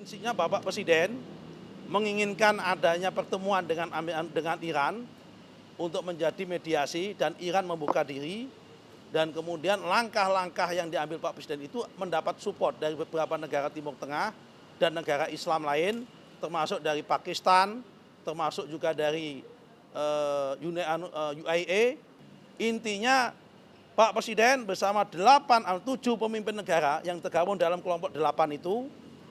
prinsipnya Bapak Presiden menginginkan adanya pertemuan dengan Iran untuk menjadi mediasi dan Iran membuka diri, dan kemudian langkah-langkah yang diambil Pak Presiden itu mendapat support dari beberapa negara Timur Tengah dan negara Islam lain, termasuk dari Pakistan, termasuk juga dari UAE. Intinya Pak Presiden bersama 7 pemimpin negara yang tergabung dalam kelompok 8 itu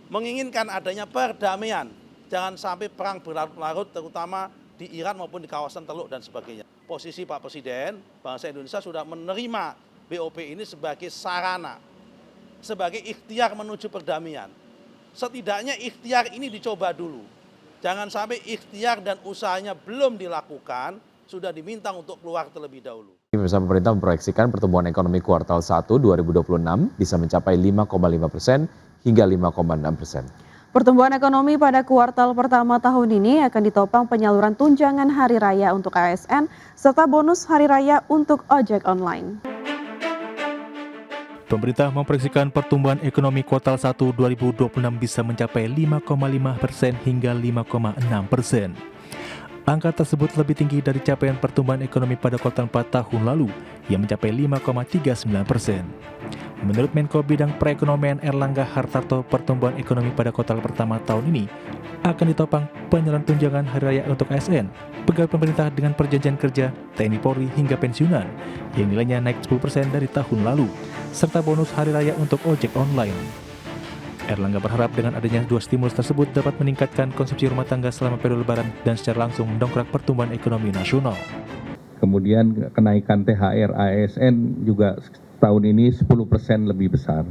menginginkan adanya perdamaian. Jangan sampai perang berlarut-larut terutama di Iran maupun di kawasan Teluk dan sebagainya. Posisi Pak Presiden, bangsa Indonesia sudah menerima BOP ini sebagai sarana, sebagai ikhtiar menuju perdamaian. Setidaknya ikhtiar ini dicoba dulu. Jangan sampai ikhtiar dan usahanya belum dilakukan, sudah diminta untuk keluar terlebih dahulu. Pemirsa, pemerintah memproyeksikan pertumbuhan ekonomi kuartal 1 2026 bisa mencapai 5,5% hingga 5,6%. Pertumbuhan ekonomi pada kuartal pertama tahun ini akan ditopang penyaluran tunjangan hari raya untuk ASN serta bonus hari raya untuk ojek online. Pemerintah memproyeksikan pertumbuhan ekonomi kuartal 1 2026 bisa mencapai 5,5% hingga 5,6%. Angka tersebut lebih tinggi dari capaian pertumbuhan ekonomi pada kuartal 4 tahun lalu yang mencapai 5,39%. Menurut Menko Bidang Perekonomian Erlangga Hartarto, pertumbuhan ekonomi pada kuartal pertama tahun ini akan ditopang penyaluran tunjangan hari raya untuk ASN, pegawai pemerintah dengan perjanjian kerja, TNI Polri hingga pensiunan yang nilainya naik 10% dari tahun lalu, serta bonus hari raya untuk ojek online. Erlangga berharap dengan adanya dua stimulus tersebut dapat meningkatkan konsumsi rumah tangga selama periode lebaran dan secara langsung mendongkrak pertumbuhan ekonomi nasional. Kemudian kenaikan THR ASN juga tahun ini 10% lebih besar.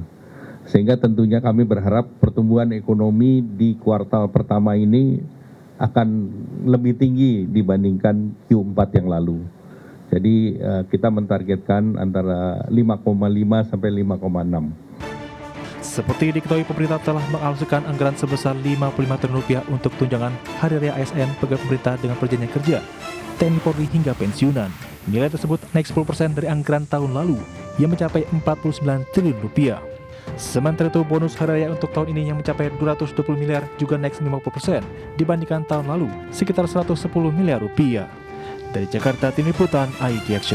Sehingga tentunya kami berharap pertumbuhan ekonomi di kuartal pertama ini akan lebih tinggi dibandingkan Q4 yang lalu. Jadi kita mentargetkan antara 5,5 sampai 5,6. Seperti diketahui, pemerintah telah mengalokasikan anggaran sebesar Rp55 triliun untuk tunjangan hari raya ASN pegawai pemerintah dengan perjanjian kerja, TNI Polri hingga pensiunan. Nilai tersebut naik 10% dari anggaran tahun lalu yang mencapai Rp49 triliun. Sementara itu, bonus hari raya untuk tahun ini yang mencapai Rp220 miliar juga naik 50% dibandingkan tahun lalu, sekitar Rp110 miliar. Dari Jakarta, Tim Liputan IDX.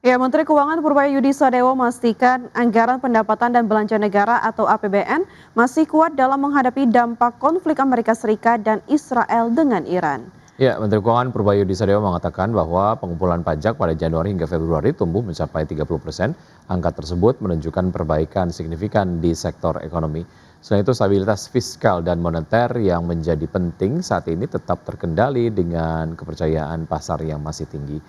Ya, Menteri Keuangan Purbaya Yudi Sadewo memastikan anggaran pendapatan dan belanja negara atau APBN masih kuat dalam menghadapi dampak konflik Amerika Serikat dan Israel dengan Iran. Ya, Menteri Keuangan Purbaya Yudi Sadewo mengatakan bahwa pengumpulan pajak pada Januari hingga Februari tumbuh mencapai 30%. Angka tersebut menunjukkan perbaikan signifikan di sektor ekonomi. Selain itu, stabilitas fiskal dan moneter yang menjadi penting saat ini tetap terkendali dengan kepercayaan pasar yang masih tinggi.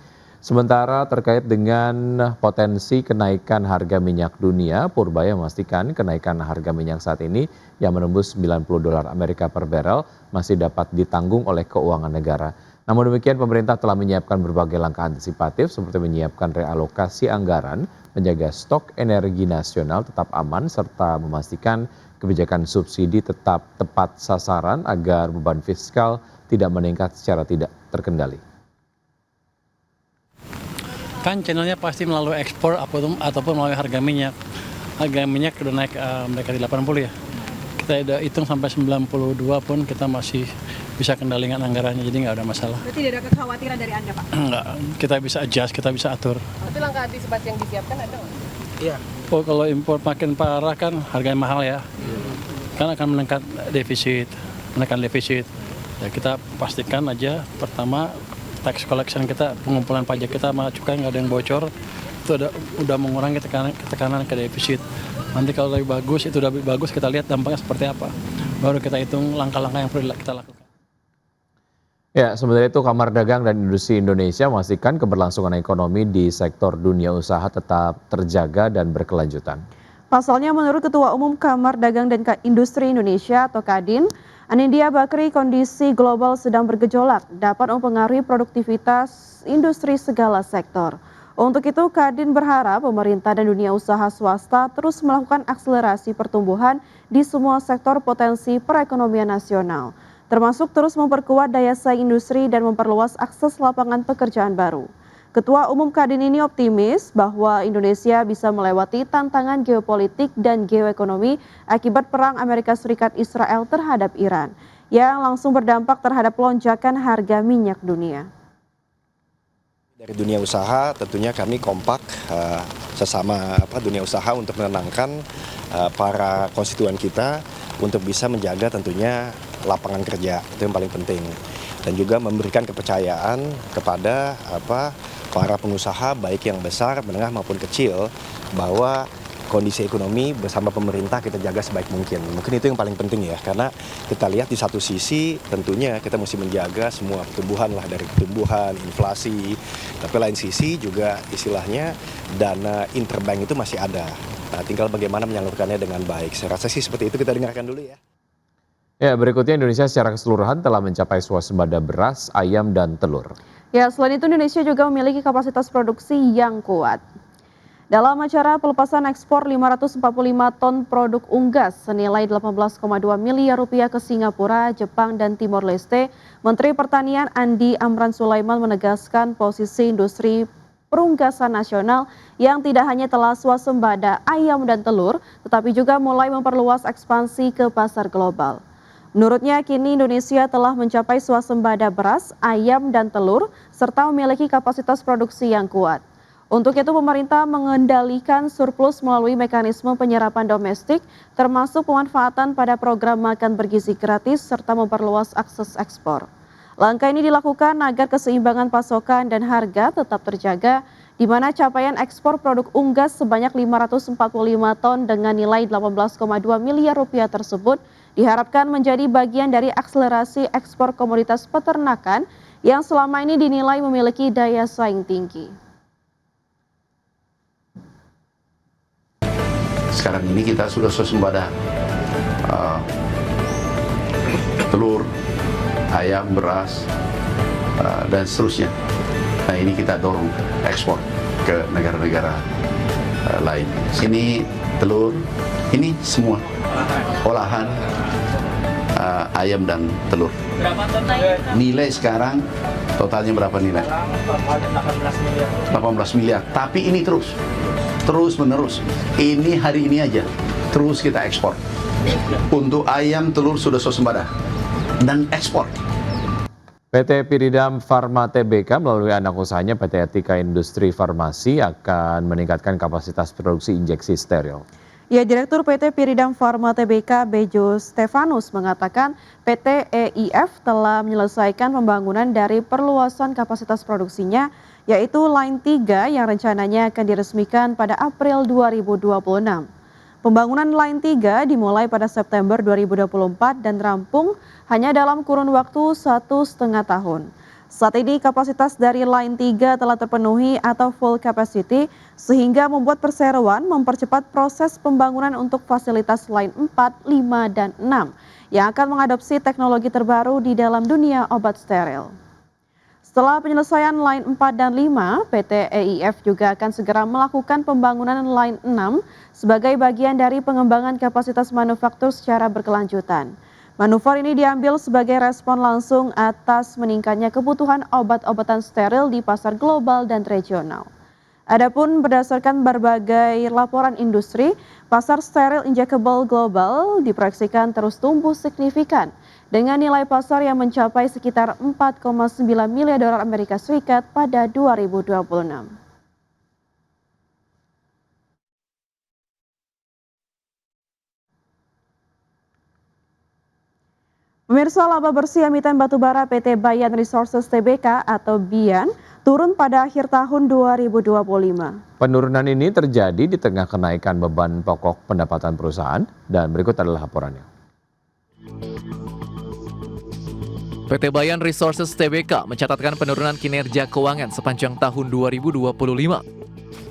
Sementara terkait dengan potensi kenaikan harga minyak dunia, Purbaya memastikan kenaikan harga minyak saat ini yang menembus $90 Amerika per barel masih dapat ditanggung oleh keuangan negara. Namun demikian, pemerintah telah menyiapkan berbagai langkah antisipatif seperti menyiapkan realokasi anggaran, menjaga stok energi nasional tetap aman, serta memastikan kebijakan subsidi tetap tepat sasaran agar beban fiskal tidak meningkat secara tidak terkendali. Kan channelnya pasti melalui ekspor ataupun melalui harga minyak. Harga minyak udah naik mereka di 80 ya. Kita udah hitung sampai 92 pun kita masih bisa kendalikan anggarannya, jadi nggak ada masalah. Berarti tidak ada kekhawatiran dari Anda, Pak? Enggak, kita bisa adjust, kita bisa atur. Tapi langkah antisipasi yang disiapkan ada nggak? Iya. Oh, kalau impor makin parah kan harganya mahal ya. Kan akan menaikkan defisit. Ya, kita pastikan aja pertama tax collection kita, pengumpulan pajak kita sama cukai nggak ada yang bocor, itu udah mengurangi tekanan ke defisit. Nanti kalau lebih bagus, itu udah lebih bagus, kita lihat dampaknya seperti apa. Baru kita hitung langkah-langkah yang perlu kita lakukan. Ya, sementara itu Kamar Dagang dan Industri Indonesia memastikan keberlangsungan ekonomi di sektor dunia usaha tetap terjaga dan berkelanjutan. Pasalnya, menurut Ketua Umum Kamar Dagang dan Industri Indonesia atau Kadin, Anindya Bakri, kondisi global sedang bergejolak dapat mempengaruhi produktivitas industri segala sektor. Untuk itu, Kadin berharap pemerintah dan dunia usaha swasta terus melakukan akselerasi pertumbuhan di semua sektor potensi perekonomian nasional, termasuk terus memperkuat daya saing industri dan memperluas akses lapangan pekerjaan baru. Ketua Umum Kadin ini optimis bahwa Indonesia bisa melewati tantangan geopolitik dan geoekonomi akibat perang Amerika Serikat Israel terhadap Iran yang langsung berdampak terhadap lonjakan harga minyak dunia. Dari dunia usaha tentunya kami kompak sesama dunia usaha untuk menenangkan para konstituen kita untuk bisa menjaga tentunya lapangan kerja, itu yang paling penting. Dan juga memberikan kepercayaan kepada para pengusaha baik yang besar, menengah maupun kecil bahwa kondisi ekonomi bersama pemerintah kita jaga sebaik mungkin. Mungkin itu yang paling penting ya, karena kita lihat di satu sisi tentunya kita mesti menjaga semua pertumbuhan lah, dari pertumbuhan, inflasi, tapi lain sisi juga istilahnya dana interbank itu masih ada. Nah, tinggal bagaimana menyalurkannya dengan baik. Saya rasa sih seperti itu, kita dengarkan dulu ya. Ya, berikutnya Indonesia secara keseluruhan telah mencapai swasembada beras, ayam, dan telur. Ya, selain itu Indonesia juga memiliki kapasitas produksi yang kuat. Dalam acara pelepasan ekspor 545 ton produk unggas senilai 18,2 miliar rupiah ke Singapura, Jepang, dan Timor Leste, Menteri Pertanian Andi Amran Sulaiman menegaskan posisi industri perunggasan nasional yang tidak hanya telah swasembada ayam dan telur, tetapi juga mulai memperluas ekspansi ke pasar global. Menurutnya, kini Indonesia telah mencapai swasembada beras, ayam, dan telur, serta memiliki kapasitas produksi yang kuat. Untuk itu, pemerintah mengendalikan surplus melalui mekanisme penyerapan domestik, termasuk pemanfaatan pada program makan bergizi gratis, serta memperluas akses ekspor. Langkah ini dilakukan agar keseimbangan pasokan dan harga tetap terjaga, di mana capaian ekspor produk unggas sebanyak 545 ton dengan nilai 18,2 miliar rupiah tersebut diharapkan menjadi bagian dari akselerasi ekspor komoditas peternakan yang selama ini dinilai memiliki daya saing tinggi. Sekarang ini kita sudah swasembada telur, ayam, beras, dan seterusnya. Nah, ini kita dorong ekspor ke negara-negara lain. Ini telur, ini semua olahan ayam dan telur. Berapa total? Nilai sekarang totalnya berapa nilai? 18 miliar. Tapi ini terus menerus. Ini hari ini aja terus kita ekspor. Untuk ayam, telur sudah swasembada dan ekspor. PT Piridam Pharma Tbk melalui anak usahanya PT Etika Industri Farmasi akan meningkatkan kapasitas produksi injeksi steril. Ya, Direktur PT Piridam Pharma Tbk Bejo Stefanus mengatakan PT EIF telah menyelesaikan pembangunan dari perluasan kapasitas produksinya, yaitu Line 3 yang rencananya akan diresmikan pada April 2026. Pembangunan Line 3 dimulai pada September 2024 dan rampung hanya dalam kurun waktu 1,5 tahun. Saat ini kapasitas dari Line 3 telah terpenuhi atau full capacity sehingga membuat perseroan mempercepat proses pembangunan untuk fasilitas Line 4, 5, dan 6 yang akan mengadopsi teknologi terbaru di dalam dunia obat steril. Setelah penyelesaian Line 4 dan 5, PT EIF juga akan segera melakukan pembangunan Line 6 sebagai bagian dari pengembangan kapasitas manufaktur secara berkelanjutan. Manuver ini diambil sebagai respon langsung atas meningkatnya kebutuhan obat-obatan steril di pasar global dan regional. Adapun berdasarkan berbagai laporan industri, pasar steril injectable global diproyeksikan terus tumbuh signifikan dengan nilai pasar yang mencapai sekitar 4,9 miliar dolar Amerika Serikat pada 2026. Pemirsa, laba bersih emiten batubara PT Bayan Resources Tbk atau BIAN turun pada akhir tahun 2025. Penurunan ini terjadi di tengah kenaikan beban pokok pendapatan perusahaan dan berikut adalah laporannya. PT Bayan Resources Tbk mencatatkan penurunan kinerja keuangan sepanjang tahun 2025.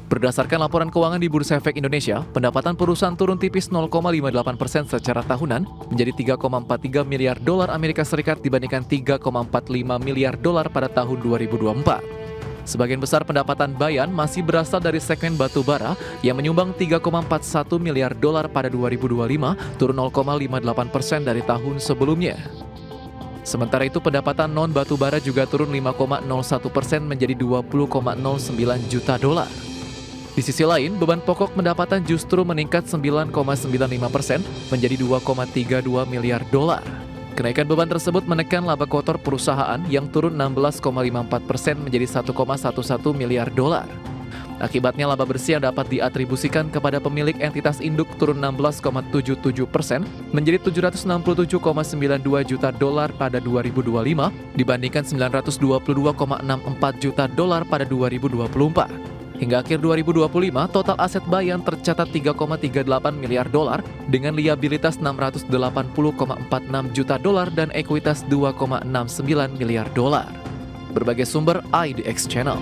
Berdasarkan laporan keuangan di Bursa Efek Indonesia, pendapatan perusahaan turun tipis 0,58% secara tahunan menjadi 3,43 miliar dolar Amerika Serikat dibandingkan 3,45 miliar dolar pada tahun 2024. Sebagian besar pendapatan Bayan masih berasal dari segmen batu bara yang menyumbang 3,41 miliar dolar pada 2025, turun 0,58% dari tahun sebelumnya. Sementara itu pendapatan non-batubara juga turun 5,01% menjadi 20,09 juta dolar. Di sisi lain, beban pokok pendapatan justru meningkat 9,95% menjadi 2,32 miliar dolar. Kenaikan beban tersebut menekan laba kotor perusahaan yang turun 16,54% menjadi 1,11 miliar dolar. Akibatnya laba bersih yang dapat diatribusikan kepada pemilik entitas induk turun 16,77% menjadi 767,92 juta dolar pada 2025 dibandingkan 922,64 juta dolar pada 2024. Hingga akhir 2025, total aset Bayan tercatat 3,38 miliar dolar dengan liabilitas 680,46 juta dolar dan ekuitas 2,69 miliar dolar. Berbagai sumber IDX Channel.